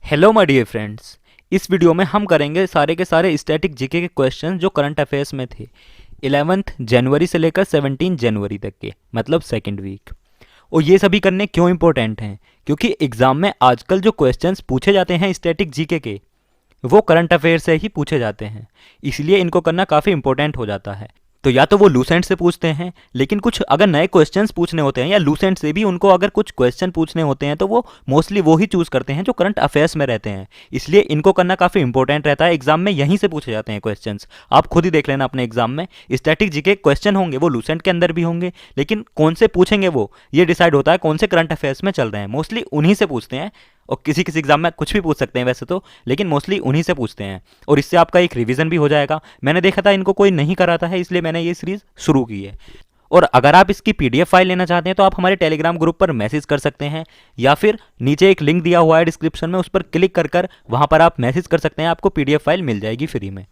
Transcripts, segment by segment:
Hello my dear friends. इस video में हम करेंगे सारे के सारे स्टैटिक जीके के क्वेश्चन जो करंट अफेयर्स में थे 11th जनवरी से लेकर 17 जनवरी तक के, मतलब सेकंड वीक। और ये सभी करने क्यों इंपॉर्टेंट हैं? क्योंकि एग्जाम में आजकल जो क्वेश्चंस पूछे जाते हैं स्टैटिक जीके के, वो करंट अफेयर से ही पूछे जाते हैं। इसलिए इनको करना काफ़ी इंपॉर्टेंट हो जाता है। तो या तो वो लूसेंट से पूछते हैं, लेकिन कुछ अगर नए क्वेश्चंस पूछने होते हैं या लूसेंट से भी उनको अगर कुछ क्वेश्चन पूछने होते हैं तो वो मोस्टली वो ही चूज़ करते हैं जो करंट अफेयर्स में रहते हैं। इसलिए इनको करना काफ़ी इंपॉर्टेंट रहता है। एग्जाम में यहीं से पूछे जाते हैं क्वेश्चंस। आप खुद ही देख लेना अपने एग्जाम में स्टैटिक जीके क्वेश्चन होंगे, वो लूसेंट के अंदर भी होंगे, लेकिन कौन से पूछेंगे वो ये डिसाइड होता है कौन से करंट अफेयर्स में चल रहे हैं। मोस्टली उन्हीं से पूछते हैं, और किसी किसी एग्जाम में कुछ भी पूछ सकते हैं वैसे तो, लेकिन मोस्टली उन्हीं से पूछते हैं। और इससे आपका एक रिवीजन भी हो जाएगा। मैंने देखा था इनको कोई नहीं कराता है, इसलिए मैंने ये सीरीज शुरू की है। और अगर आप इसकी पीडीएफ फाइल लेना चाहते हैं तो आप हमारे टेलीग्राम ग्रुप पर मैसेज कर सकते हैं, या फिर नीचे एक लिंक दिया हुआ है डिस्क्रिप्शन में, उस पर क्लिक कर कर वहां पर आप मैसेज कर सकते हैं। आपको पीडीएफ फाइल मिल जाएगी फ्री में।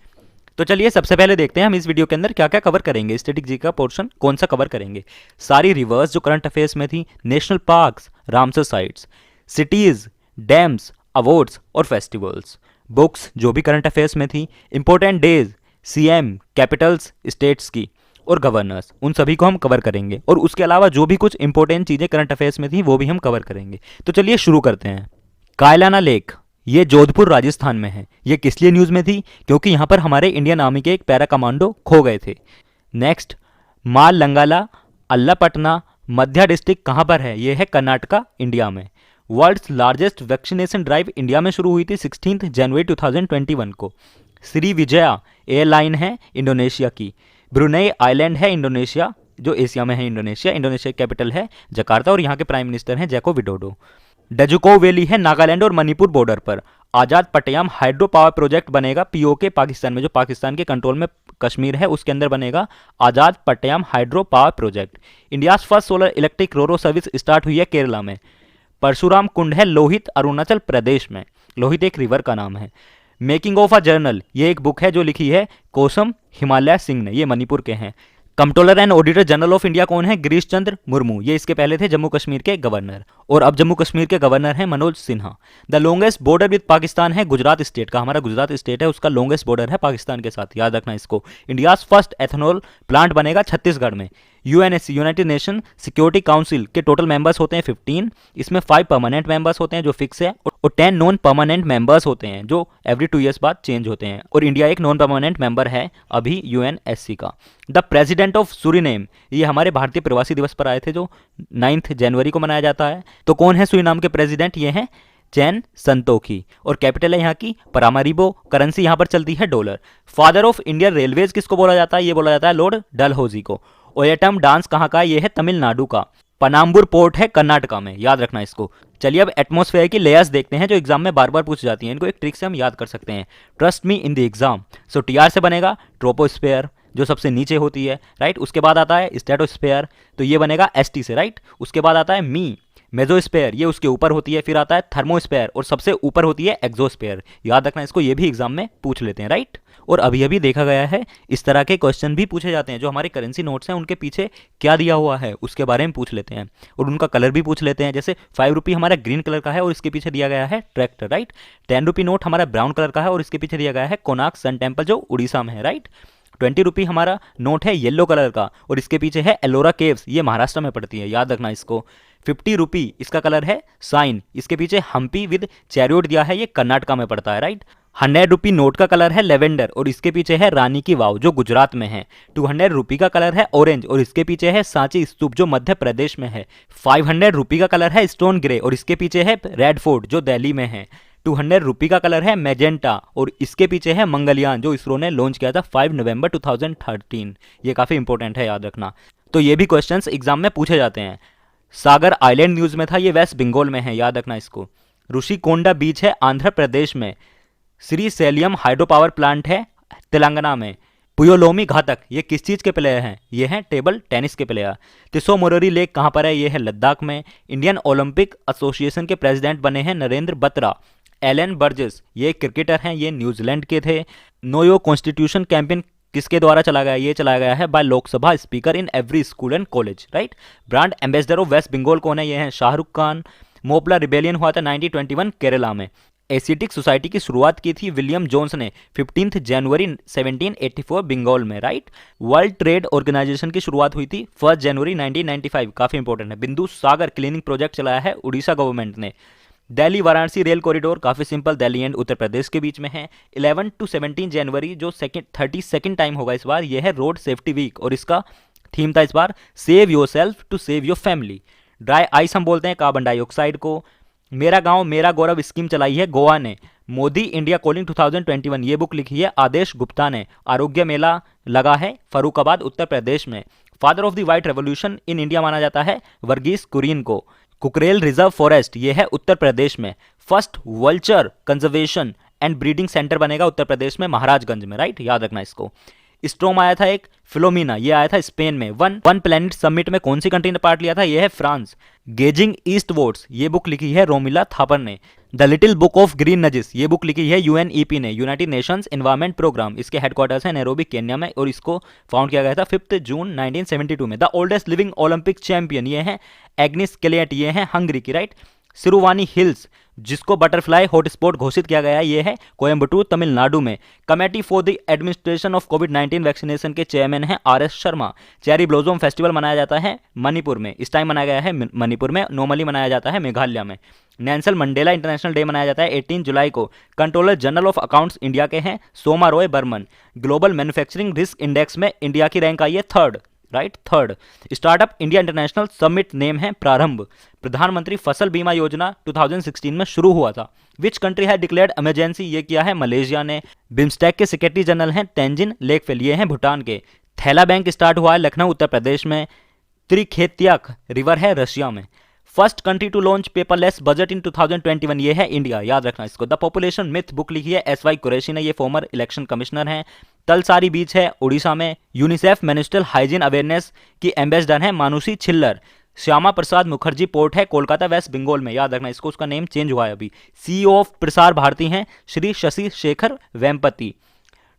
तो चलिए सबसे पहले देखते हैं हम इस वीडियो के अंदर क्या क्या कवर करेंगे। स्टैटिक जी का पोर्शन कौन सा कवर करेंगे? सारी रिवर्स जो करंट अफेयर्स में थी, national parks, Ramsar sites, cities, dams, awards और फेस्टिवल्स, बुक्स जो भी करंट अफेयर्स में थी, important days, CM, Capitals states की और गवर्नर्स, उन सभी को हम कवर करेंगे। और उसके अलावा जो भी कुछ इंपॉर्टेंट चीज़ें करंट अफेयर्स में थी वो भी हम कवर करेंगे। तो चलिए शुरू करते हैं। कायलाना लेक, ये जोधपुर राजस्थान में है। ये किस लिए न्यूज़ में थी? क्योंकि यहाँ पर हमारे इंडियन आर्मी के एक पैरा कमांडो खो गए थे। नेक्स्ट, माल लंगाला अल्लापटना मध्य डिस्ट्रिक्ट कहाँ पर है? ये है कर्नाटका, इंडिया में। World's largest vaccination drive India में शुरू हुई थी 16 जनवरी 2021 को। श्री विजया एयरलाइन है इंडोनेशिया की। ब्रुनेई आइलैंड है इंडोनेशिया, जो एशिया में है। इंडोनेशिया की कैपिटल है जकार्ता और यहाँ के प्राइम मिनिस्टर हैं जैको विडोडो। डजुको वैली है नागालैंड और मणिपुर बॉर्डर पर। आजाद पट्टयम हाइड्रो पावर प्रोजेक्ट बनेगा पीओके पाकिस्तान में, जो पाकिस्तान के कंट्रोल में कश्मीर है उसके अंदर बनेगा Azad Pattan hydro power project. India first solar electric roro service start हुई है केरला में। परशुराम कुंड है लोहित, अरुणाचल प्रदेश में। लोहित एक रिवर का नाम है। मेकिंग ऑफ अ जर्नल, ये एक बुक है जो लिखी है कोसम हिमालय सिंह ने, ये मणिपुर के हैं। Controller and auditor general of India कौन है? गिरीश चंद्र मुर्मू, ये इसके पहले थे जम्मू कश्मीर के गवर्नर, और अब जम्मू कश्मीर के गवर्नर हैं Manoj Sinha. The longest border with Pakistan है गुजरात स्टेट का। हमारा गुजरात स्टेट है, उसका लॉन्गेस्ट बॉर्डर है पाकिस्तान के साथ, याद रखना इसको। इंडियाज फर्स्ट एथेनॉल प्लांट बनेगा छत्तीसगढ़ में। UNSC United nation security council के टोटल मेंबर्स होते हैं 15। इसमें 5 परमानेंट मेंबर्स होते हैं जो फिक्स है, और 10 नॉन परमानेंट मेंबर्स होते हैं जो एवरी 2 ईयर्स बाद चेंज होते हैं। और इंडिया एक नॉन परमानेंट मेंबर है अभी यूएनएससी का। द प्रेसिडेंट ऑफ सुरीनेम, ये हमारे भारतीय प्रवासी दिवस पर आए थे जो 9 जनवरी को मनाया जाता है। तो कौन है सुरीनाम के प्रेसिडेंट? ये हैं चैन संतोखी, और कैपिटल है यहाँ की परामारिबो। करेंसी यहाँ पर चलती है dollar. Father of Indian railways किसको बोला जाता है? ये बोला जाता है लॉर्ड डलहौजी को। ओयटम डांस कहाँ का है? ये है तमिलनाडु का। पनाम्बुर पोर्ट है कर्नाटका में, याद रखना इसको। चलिए अब एटमॉस्फेयर की लेयर्स देखते हैं जो एग्जाम में बार बार पूछ जाती हैं। इनको एक ट्रिक से हम याद कर सकते हैं। Trust me in the exam. So TR से बनेगा ट्रोपोस्फेयर, जो सबसे नीचे होती है, राइट। उसके बाद आता है स्ट्रेटोस्फेयर, तो ये बनेगा एसटी से, राइट। उसके बाद आता है मेजोस्फेयर, ये उसके ऊपर होती है। फिर आता है थर्मोस्फेयर, और सबसे ऊपर होती है एक्सोस्फेयर, याद रखना इसको। ये भी एग्जाम में पूछ लेते हैं, राइट। और अभी अभी देखा गया है इस तरह के क्वेश्चन भी पूछे जाते हैं। जो हमारे करेंसी नोट्स हैं उनके पीछे क्या दिया हुआ है उसके बारे में पूछ लेते हैं, और उनका कलर भी पूछ लेते हैं। जैसे 5 रुपी हमारा ग्रीन कलर का है और इसके पीछे दिया गया है ट्रैक्टर, राइट। 10 रुपी नोट हमारा ब्राउन कलर का है और इसके पीछे दिया गया है कोणार्क सन टेम्पल जो उड़ीसा में है, राइट। 20 रुपी हमारा नोट है येलो कलर का और इसके पीछे है एलोरा केव्स, ये महाराष्ट्र में पड़ती है, याद रखना इसको। 50 रुपी इसका कलर है साइन, इसके पीछे हम्पी विद चैरियोट दिया है, ये कर्नाटका में पड़ता है, राइट। 100 रुपी नोट का कलर है लेवेंडर और इसके पीछे है रानी की वाव जो गुजरात में है। 200 रुपी का कलर है ऑरेंज और इसके पीछे है सांची स्तूप जो मध्य प्रदेश में है। 500 रुपी का कलर है स्टोन ग्रे और इसके पीछे है रेड फोर्ट जो दिल्ली में है। 200 रुपी का कलर है मैजेंटा और इसके पीछे है मंगलयान जो इसरो ने लॉन्च किया था 5 नवंबर 2013। ये काफ़ी इंपॉर्टेंट है, याद रखना। तो ये भी क्वेश्चंस एग्जाम में पूछे जाते हैं। सागर आइलैंड न्यूज़ में था, ये वेस्ट बंगाल में है, याद रखना इसको। ऋषिकोंडा बीच है आंध्र प्रदेश में। श्री सेलियम हाइड्रो पावर प्लांट है तेलंगाना में। पुयोलोमी घातक, ये किस चीज़ के प्लेयर हैं? ये हैं टेबल टेनिस के प्लेयर। तिसो मोरोरी लेक कहाँ पर है? ये है लद्दाख में। इंडियन ओलंपिक एसोसिएशन के प्रेसिडेंट बने हैं नरेंद्र बत्रा। एलन बर्जेस, ये क्रिकेटर हैं, ये न्यूजीलैंड के थे। नोयो कॉन्स्टिट्यूशन कैंपेन किसके द्वारा चला गया? ये चलाया गया है by Lok Sabha speaker in every school and college, right. Brand ambassador of West Bengal कौन है? ये हैं शाहरुख खान। मोपला रिबेलियन हुआ था 1921 केरला में। एशियाटिक सोसाइटी की शुरुआत की थी विलियम जोन्स ने 15 जनवरी 1784 बंगाल में, राइट। वर्ल्ड ट्रेड ऑर्गेनाइजेशन की शुरुआत हुई थी 1 जनवरी 1995, काफी इंपॉर्टेंट है। बिंदु सागर क्लीनिंग प्रोजेक्ट चलाया है उड़ीसा गवर्नमेंट ने। दिल्ली वाराणसी रेल कॉरिडोर काफी सिंपल, दिल्ली एंड उत्तर प्रदेश के बीच में है। 11 to 17 जनवरी जो 32nd टाइम होगा इस बार, यह है रोड सेफ्टी वीक और इसका थीम था इस बार save yourself to save your family. Dry ice हम बोलते हैं कार्बन डाइऑक्साइड को। मेरा गांव मेरा गौरव स्कीम चलाई है गोवा ने। मोदी इंडिया कॉलिंग 2021 ये बुक लिखी है आदेश गुप्ता ने। आरोग्य मेला लगा है फरुखाबाद उत्तर प्रदेश में। Father of the white revolution in India माना जाता है वर्गीस कुरियन को। कुकरेल रिजर्व फॉरेस्ट ये है उत्तर प्रदेश में। First vulture conservation and breeding centre बनेगा उत्तर प्रदेश में महाराजगंज में, राइट, याद रखना इसको। स्ट्रोम आया था एक, फिलोमिना ये आया था स्पेन में। वन प्लेनेट समिट में कौन सी कंट्री ने पार्ट लिया था, ये है फ्रांस। गेजिंग ईस्टवर्ड्स ये बुक लिखी है रोमिला थापर ने। The little book of green nudges ये बुक लिखी है यूएनईपी ने, यूनाइटेड नेशंस एनवायरमेंट प्रोग्राम। इसके हेडक्वार्टर्स है नैरोबी केन्या में और इसको फाउंड किया गया था 5 जून 1972 में। The oldest living Olympic champion ये है एग्निस केलियट, ये है हंगरी की, राइट। सिरुवानी हिल्स जिसको बटरफ्लाई हॉटस्पॉट घोषित किया गया है ये है कोयम्बटूर तमिलनाडु में। Committee for the administration of covid vaccination के चेयरमैन हैं RS. Sharma. Cherry blossom festival मनाया जाता है मणिपुर में, इस टाइम मनाया गया है मणिपुर में, नॉर्मली मनाया जाता है मेघालय में। नेल्सन मंडेला इंटरनेशनल डे मनाया जाता है 18 जुलाई को। Controller general of accounts India के हैं Soma Roy Burman. Global manufacturing risk index में इंडिया की रैंक आई है 3rd, right, 3rd। Startup India international summit name है प्रारंभ। प्रधानमंत्री फसल बीमा योजना 2016 में शुरू हुआ था। विच कंट्री है डिक्लेयर्ड इमरजेंसी, ये किया है मलेशिया ने। बिम्स्टेक के सेक्रेटरी जनरल हैं तेंजिन लेकफेल, ये हैं भूटान के। थैला बैंक स्टार्ट हुआ है लखनऊ उत्तर प्रदेश में। त्रिखेतियक रिवर है रशिया में। First country to launch paperless budget in 2021 ये है इंडिया, याद रखना इसको। द पॉपुलेशन मिथ बुक लिखी है एस.वाई. कुरैशी ने, ये फॉर्मर इलेक्शन कमिश्नर हैं। तलसारी बीच है उड़ीसा में। यूनिसेफ मिनिस्ट्रियल हाइजीन अवेयरनेस की एम्बेसडर हैं मानुषी छिल्लर। श्यामा प्रसाद मुखर्जी पोर्ट है कोलकाता वेस्ट बंगाल में, याद रखना इसको, उसका नेम चेंज हुआ है अभी। सीईओ ऑफ प्रसार भारती हैं Shri Shashi Shekhar Vempati.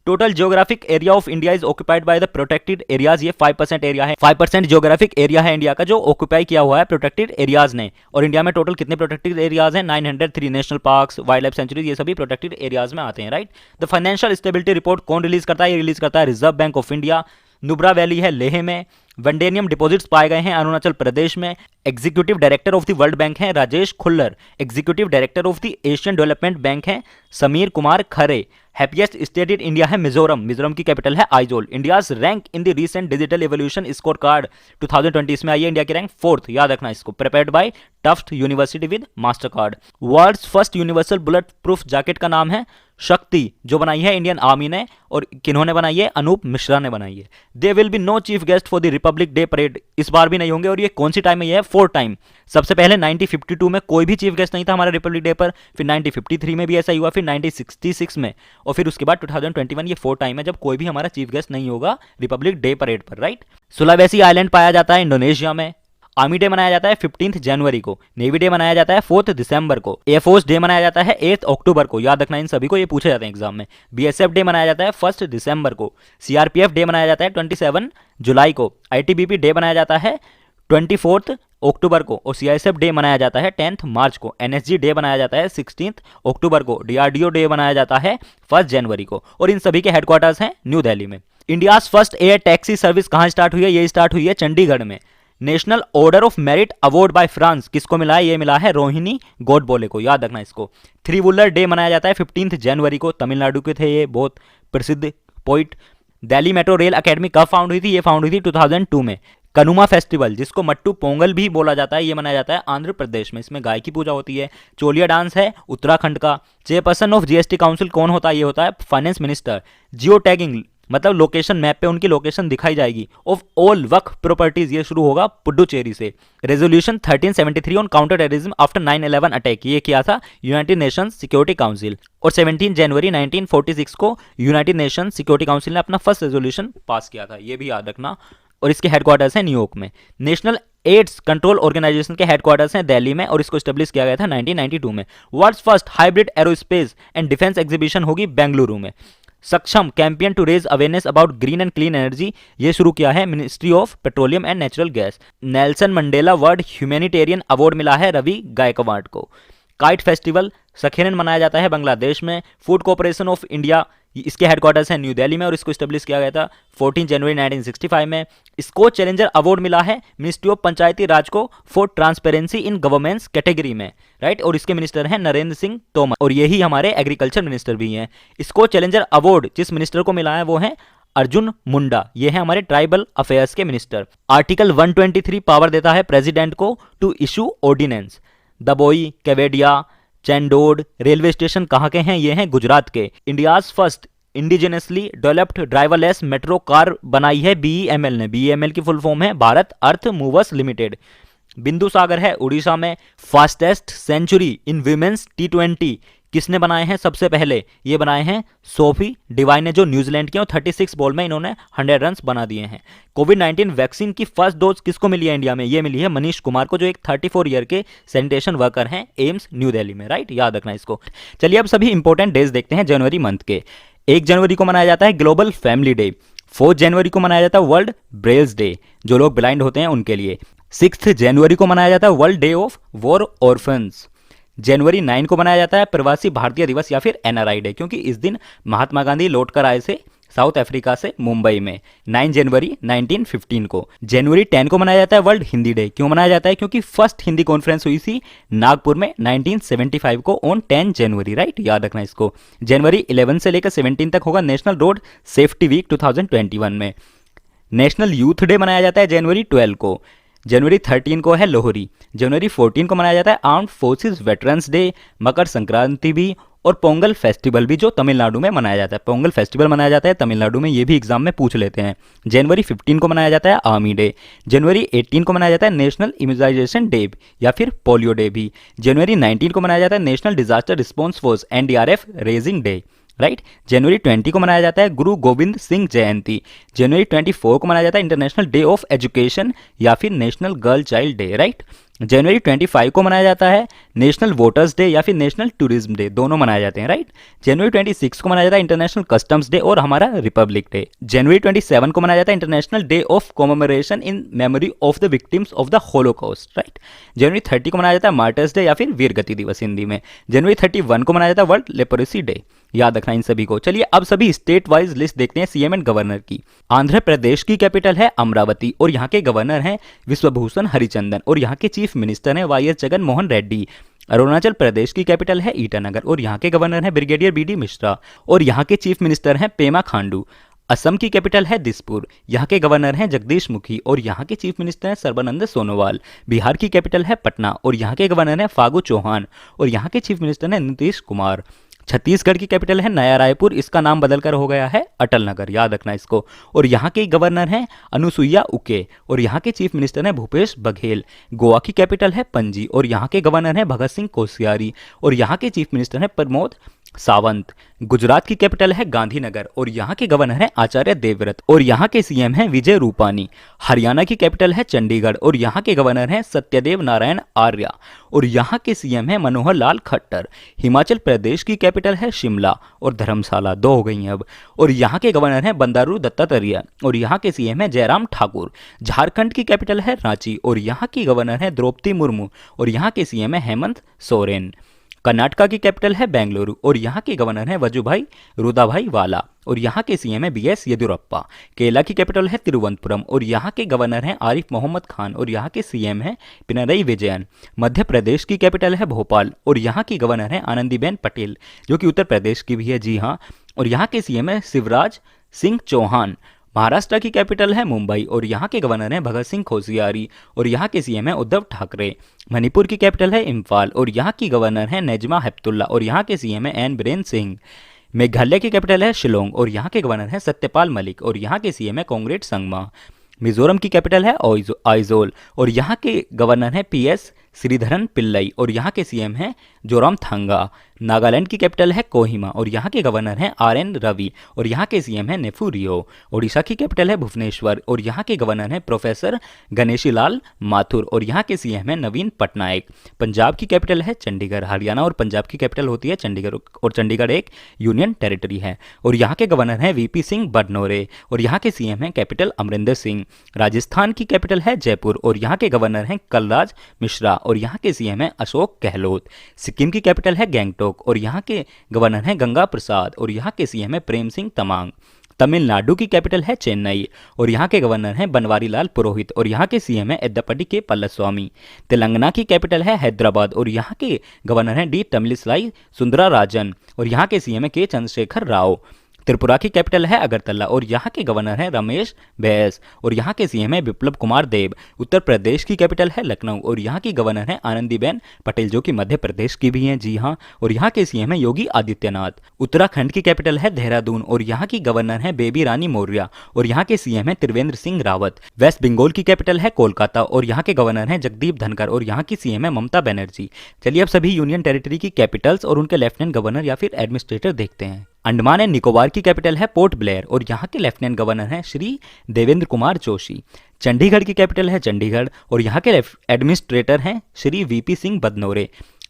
Total geographic area of India is occupied by the protected areas, ये 5% एरिया है। 5% जियोग्राफिक एरिया है इंडिया का जो ऑक्यूपाई किया हुआ है प्रोटेक्टेड एरियाज ने। और इंडिया में टोटल कितने प्रोटेक्टेड एरियाज हैं, 903 national parks, wild life sanctuaries, ये सभी प्रोटेक्टेड एरियाज में आते हैं, right. The financial stability report कौन रिलीज करता है, ये रिलीज करता है reserve bank of India. Nubra valley है लेह में। वंडेनियम डिपॉजिट्स पाए गए हैं अरुणाचल प्रदेश में। Executive director of the World Bank हैं Rajesh Khullar. Executive director of the Asian Development Bank हैं Sameer Kumar Khare. Happiest state in India है मिजोरम, मिजोरम की कैपिटल है Aizawl. India's rank in the recent digital evolution scorecard 2020 में आई है इंडिया की रैंक 4th, याद रखना इसको। Prepared by Tuft university with Mastercard. World's first universal bullet proof jacket का नाम है शक्ति, जो बनाई है इंडियन आर्मी ने और किन्होंने बनाई है, अनूप मिश्रा ने बनाई है। There will be no chief guest for the Republic Day parade, इस बार भी नहीं होंगे। और ये कौन सी टाइम में, ये है 4th टाइम। सबसे पहले 1952 में कोई भी चीफ गेस्ट नहीं था हमारे रिपब्लिक डे पर, फिर 1953 में भी ऐसा ही हुआ, फिर 1966 में, और फिर उसके बाद 2021 ये 4th टाइम है जब कोई भी हमारा चीफ गेस्ट नहीं होगा रिपब्लिक डे परेड पर, राइट। सुलावेसी आइलैंड पाया जाता है इंडोनेशिया में। आर्मी डे मनाया जाता है 15 जनवरी को। नेवी डे मनाया जाता है 4 दिसंबर को। एयरफोर्स डे मनाया जाता है 8 अक्टूबर को, याद रखना इन सभी को, ये पूछे जाते हैं एग्जाम में। बीएसएफ डे मनाया जाता है 1 दिसंबर को। सीआरपीएफ डे मनाया जाता है 27 जुलाई को। आईटीबीपी डे मनाया जाता है 24 अक्टूबर को और सीआईएसएफ डे मनाया जाता है 10 मार्च को। एनएसजी डे मनाया जाता है 16 अक्टूबर को। डीआरडीओ डे मनाया जाता है 1 जनवरी को और इन सभी के हेडक्वार्टर्स हैं न्यू दिल्ली में। India's first air taxi service कहाँ स्टार्ट हुई है, ये स्टार्ट हुई है चंडीगढ़ में। National order of merit award bye France किसको मिला है, ये मिला है रोहिणी गोडबोले को, याद रखना इसको। थ्री व्हीलर डे मनाया जाता है 15 जनवरी को। तमिलनाडु के थे ये बहुत प्रसिद्ध poet. Delhi metro rail academy कब फाउंड हुई थी, ये फाउंड हुई थी 2002 में। कनुमा फेस्टिवल जिसको मट्टू पोंगल भी बोला जाता है, ये मनाया जाता है आंध्र प्रदेश में, इसमें गाय की पूजा होती है। चोलिया डांस है उत्तराखंड का। चेयरपर्सन ऑफ जीएसटी काउंसिल कौन होता है, ये होता है फाइनेंस मिनिस्टर। जियो टैगिंग मतलब लोकेशन मैप पे उनकी लोकेशन दिखाई जाएगी। ऑफ ऑल वक्फ प्रॉपर्टीज ये शुरू होगा पुडुचेरी से। Resolution 1373 on counter terrorism after 9/11 attack, ये किया था यूनाइटेड नेशंस सिक्योरिटी काउंसिल। और 17 जनवरी 1946 को यूनाइटेड नेशंस सिक्योरिटी काउंसिल ने अपना फर्स्ट रेजोल्यूशन पास किया था, ये भी याद रखना। और इसके हेडक्वार्टर्स हैं न्यूयॉर्क में। नेशनल एड्स कंट्रोल ऑर्गेनाइजेशन के हेडक्वार्टर्स हैं दिल्ली में और इसको एस्टेब्लिश किया गया था 1992 में। World's first hybrid aerospace and defence exhibition होगी बेंगलुरु में। Saksham campaign to raise awareness about green and clean energy, ये शुरू किया है ministry of petroleum and natural gas. Nelson Mandela world humanitarian award मिला है रवि गायकवाड को। काइट फेस्टिवल सखेरन मनाया जाता है बांग्लादेश में। फूड कॉर्पोरेशन ऑफ इंडिया, इसके हेडक्वार्टर्स है न्यू दिल्ली में और इसको स्टेब्लिश किया गया था 14 जनवरी 1965 में। इसको चैलेंजर अवार्ड मिला है मिनिस्ट्री ऑफ पंचायती राज को for transparency in governments category में, राइट। और इसके मिनिस्टर हैं नरेंद्र सिंह तोमर और यही हमारे एग्रीकल्चर मिनिस्टर भी हैं। इसको चैलेंजर अवार्ड जिस मिनिस्टर को मिला है वो है अर्जुन मुंडा, ये है हमारे ट्राइबल अफेयर्स के मिनिस्टर। आर्टिकल 123 पावर देता है प्रेसिडेंट को to issue ordinance. Dabhoi, Kevadia, Chandod railway station कहाँ के हैं? ये हैं गुजरात के। India's first indigenously developed driverless metro car बनाई है BEML ने। BEML की फुल फॉर्म है भारत अर्थ मूवर्स लिमिटेड। बिंदु सागर है उड़ीसा में। फास्टेस्ट सेंचुरी इन वीमेंस T20 किसने बनाए हैं सबसे पहले? ये बनाए हैं सोफी डिवाइन ने, जो न्यूजीलैंड के, और 36 बॉल में इन्होंने 100 रन्स बना दिए हैं। कोविड-19 वैक्सीन की फर्स्ट डोज किसको मिली है इंडिया में? ये मिली है मनीष कुमार को, जो एक 34 ईयर के सैनिटेशन वर्कर हैं एम्स न्यू दिल्ली में, राइट। याद रखना इसको। चलिए अब सभी इंपॉर्टेंट डेज देखते हैं जनवरी मंथ के। 1 जनवरी को मनाया जाता है ग्लोबल फैमिली डे। 4 जनवरी को मनाया जाता है वर्ल्ड ब्रेल्स डे, जो लोग ब्लाइंड होते हैं उनके लिए। 6 जनवरी को मनाया जाता है World Day of War Orphans. जनवरी 9 को मनाया जाता है प्रवासी भारतीय दिवस या फिर NRI डे, क्योंकि इस दिन महात्मा गांधी लौटकर आए थे साउथ अफ्रीका से मुंबई में 9 जनवरी 1915 को। जनवरी 10 को मनाया जाता है वर्ल्ड हिंदी डे। क्यों मनाया जाता है? क्योंकि फर्स्ट हिंदी कॉन्फ्रेंस हुई थी नागपुर में 1975 को ऑन 10 जनवरी, राइट। याद रखना इसको। जनवरी 11 से लेकर 17 तक होगा नेशनल रोड सेफ्टी वीक 2021 में। नेशनल यूथ डे मनाया जाता है जनवरी 12 को। जनवरी 13 को है लोहरी। जनवरी 14 को मनाया जाता है armed forces veterans day. Makar Sankranti भी और पोंगल फेस्टिवल भी, जो तमिलनाडु में मनाया जाता है। पोंगल फेस्टिवल मनाया जाता है तमिलनाडु में, ये भी एग्जाम में पूछ लेते हैं। जनवरी 15 को मनाया जाता है आर्मी डे। जनवरी 18 को मनाया जाता है नेशनल इम्यूनाइजेशन डे या फिर पोलियो डे भी। जनवरी 19 को मनाया जाता है National Disaster Response Force NDRF raising day, right. जनवरी 20 को मनाया जाता है गुरु गोविंद सिंह जयंती। जनवरी 24 को मनाया जाता है इंटरनेशनल डे ऑफ एजुकेशन या फिर national girl child day, right. जनवरी 25 को मनाया जाता है नेशनल वोटर्स डे या फिर नेशनल टूरिज्म डे, दोनों मनाए जाते हैं, राइट। जनवरी 26 को मनाया जाता है इंटरनेशनल कस्टम्स डे और हमारा रिपब्लिक डे। जनवरी 27 को मनाया जाता है International Day of Commemoration in Memory of the Victims of the Holocaust, right. जनवरी 30 को मनाया जाता है मार्टर्स डे या फिर वीरगति दिवस हिंदी में। जनवरी 31 को मनाया जाता है वर्ल्ड लेप्रोसी डे। याद रखना इन सभी को। चलिए अब सभी स्टेट वाइज लिस्ट देखते हैं CM एंड गवर्नर की। आंध्र प्रदेश की कैपिटल है अमरावती और यहाँ के गवर्नर हैं विश्वभूषण हरिचंदन और यहाँ के चीफ मिनिस्टर हैं YS जगन मोहन रेड्डी। अरुणाचल प्रदेश की कैपिटल है ईटानगर और यहाँ के गवर्नर हैं ब्रिगेडियर BD मिश्रा और यहाँ के चीफ मिनिस्टर हैं पेमा खांडू। असम की कैपिटल है दिसपुर, यहाँ के गवर्नर हैं जगदीश मुखी और यहाँ के चीफ मिनिस्टर हैं सर्बानंद सोनोवाल। बिहार की कैपिटल है पटना और यहाँ के गवर्नर हैं फागू चौहान और यहाँ के चीफ मिनिस्टर हैं नीतीश कुमार। छत्तीसगढ़ की कैपिटल है नया रायपुर, इसका नाम बदलकर हो गया है अटल नगर, याद रखना इसको। और यहाँ के गवर्नर हैं अनुसुईया उके और यहाँ के चीफ मिनिस्टर हैं भूपेश बघेल। गोवा की कैपिटल है पणजी और यहाँ के गवर्नर हैं भगत सिंह कोश्यारी और यहाँ के चीफ मिनिस्टर हैं प्रमोद सावंत। गुजरात की कैपिटल है गांधीनगर और यहाँ के गवर्नर हैं आचार्य देवव्रत और यहाँ के CM हैं विजय रूपानी। हरियाणा की कैपिटल है चंडीगढ़ और यहाँ के गवर्नर हैं सत्यदेव नारायण आर्य और यहाँ के CM हैं मनोहर लाल खट्टर। हिमाचल प्रदेश की कैपिटल है शिमला और धर्मशाला, 2 हो गई हैं अब, और यहाँ के गवर्नर हैं बंडारू दत्तात्रेय और यहाँ के CM हैं जयराम ठाकुर। झारखंड की कैपिटल है रांची और यहाँ की गवर्नर हैं द्रौपदी मुर्मू और यहाँ के CM हैं हेमंत सोरेन। कर्नाटका की कैपिटल है बेंगलुरु और यहाँ के गवर्नर हैं वजुभाई रुदाभाई वाला और यहाँ के CM हैं BS येदियुरप्पा। केरला की कैपिटल है तिरुवनंतपुरम और यहाँ के गवर्नर हैं आरिफ मोहम्मद खान और यहाँ के CM हैं पिनरई विजयन। मध्य प्रदेश की कैपिटल है भोपाल और यहाँ की गवर्नर हैं आनंदीबेन पटेल, जो कि उत्तर प्रदेश की भी है, जी हाँ, और यहाँ के CM हैं शिवराज सिंह चौहान। महाराष्ट्र की कैपिटल है मुंबई और यहाँ के गवर्नर हैं भगत सिंह कोश्यारी और यहाँ के CM हैं उद्धव ठाकरे। मणिपुर की कैपिटल है इम्फाल और यहाँ की गवर्नर हैं नजमा हेपतुल्ला और यहाँ के CM हैं एन बीरेन सिंह। मेघालय की कैपिटल है शिलोंग और यहाँ के गवर्नर हैं सत्यपाल मलिक और यहाँ के CM हैं कॉन्ग्रेड संगमा। मिजोरम की कैपिटल है आइजोल और यहाँ के गवर्नर हैं PS श्रीधरन पिल्लई और यहाँ के CM हैं जोराम थांगा। नागालैंड की कैपिटल है कोहिमा और यहाँ के गवर्नर हैं RN रवि और यहाँ के CM हैं नेफू रियो। ओडिशा की कैपिटल है भुवनेश्वर और यहाँ के गवर्नर हैं प्रोफेसर गणेशी लाल माथुर और यहाँ के CM हैं नवीन पटनायक। पंजाब की कैपिटल है चंडीगढ़। हरियाणा और पंजाब की कैपिटल होती है चंडीगढ़ और चंडीगढ़ एक यूनियन टेरिटरी है और यहाँ के गवर्नर हैं VP सिंह बडनोरे और यहाँ के CM हैं कैपिटल अमरिंदर सिंह। राजस्थान की कैपिटल है जयपुर और यहाँ के गवर्नर हैं कलराज मिश्रा और यहाँ के सीएम है अशोक गहलोत। सिक्किम की कैपिटल है गैंगटोक और यहाँ के गवर्नर हैं गंगा प्रसाद और यहाँ के सीएम है प्रेम सिंह तमांग। तमिलनाडु की कैपिटल है चेन्नई और यहाँ के गवर्नर हैं बनवारी लाल पुरोहित और यहाँ के सीएम है एद्दपट्टी के पल्लस्वामी। तेलंगाना की कैपिटल है हैदराबाद और यहाँ के गवर्नर हैं डी तमिलिसाई सुंदराराजन और यहाँ के सीएम है के चंद्रशेखर राव। त्रिपुरा की कैपिटल है अगरतला और यहाँ के गवर्नर हैं रमेश बैस और यहाँ के सीएम है बिप्लब कुमार देब। उत्तर प्रदेश की कैपिटल है लखनऊ और यहाँ की गवर्नर हैं आनंदीबेन पटेल जो कि मध्य प्रदेश की भी हैं, जी हाँ, और यहाँ के सीएम है योगी आदित्यनाथ। उत्तराखंड की कैपिटल है देहरादून और यहाँ की गवर्नर है बेबी रानी मौर्य और यहाँ के सीएम है त्रिवेंद्र सिंह रावत। वेस्ट बंगाल की कैपिटल है कोलकाता और यहाँ के गवर्नर हैं जगदीप धनखड़ और यहाँ की सीएम है ममता बनर्जी। चलिए अब सभी यूनियन टेरिटरी की कैपिटल्स और उनके लेफ्टिनेंट गवर्नर या फिर एडमिनिस्ट्रेटर देखते हैं। अंडमान एंड निकोबार की कैपिटल है पोर्ट ब्लेयर और यहाँ के लेफ्टिनेंट गवर्नर हैं श्री देवेंद्र कुमार जोशी। चंडीगढ़ की कैपिटल है चंडीगढ़ और यहाँ के एडमिनिस्ट्रेटर हैं Shri VP Singh बदनोरे।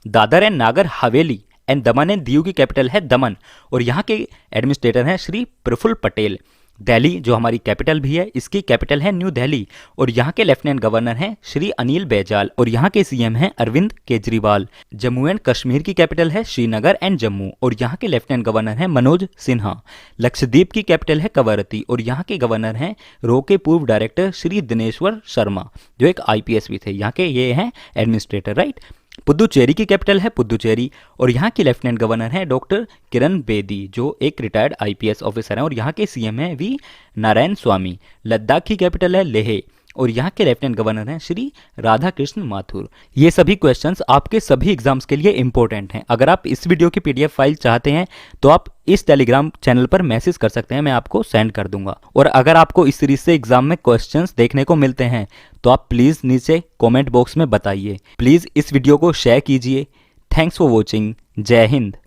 Dadar and Nagar Haveli and Daman and Diu की कैपिटल है दमन और यहाँ के एडमिनिस्ट्रेटर हैं श्री प्रफुल्ल पटेल। दिल्ली जो हमारी कैपिटल भी है, इसकी कैपिटल है न्यू दिल्ली और यहाँ के लेफ्टिनेंट गवर्नर हैं श्री अनिल बैजल और यहाँ के सीएम हैं अरविंद केजरीवाल। जम्मू एंड कश्मीर की कैपिटल है श्रीनगर एंड जम्मू और यहाँ के लेफ्टिनेंट गवर्नर हैं मनोज सिन्हा। लक्षद्वीप की कैपिटल है कवरत्ती और यहाँ के गवर्नर हैं रो के पूर्व डायरेक्टर श्री दिनेश्वर शर्मा जो एक IPS भी थे, यहाँ के ये हैं एडमिनिस्ट्रेटर, राइट। पुदुचेरी की कैपिटल है पुदुचेरी और यहाँ की लेफ्टिनेंट गवर्नर है डॉक्टर किरण बेदी जो एक रिटायर्ड IPS ऑफिसर हैं और यहाँ के सीएम हैं वी नारायण स्वामी। लद्दाख की कैपिटल है लेह और यहाँ के लेफ्टिनेंट गवर्नर हैं श्री राधा कृष्ण माथुर। ये सभी क्वेश्चंस आपके सभी एग्जाम्स के लिए इंपॉर्टेंट हैं। अगर आप इस वीडियो की PDF फाइल चाहते हैं तो आप इस टेलीग्राम चैनल पर मैसेज कर सकते हैं, मैं आपको सेंड कर दूंगा। और अगर आपको इस सीरीज से एग्जाम में क्वेश्चंस देखने को मिलते हैं तो आप प्लीज़ नीचे कॉमेंट बॉक्स में बताइए। प्लीज़ इस वीडियो को शेयर कीजिए। Thanks for watching. जय हिंद।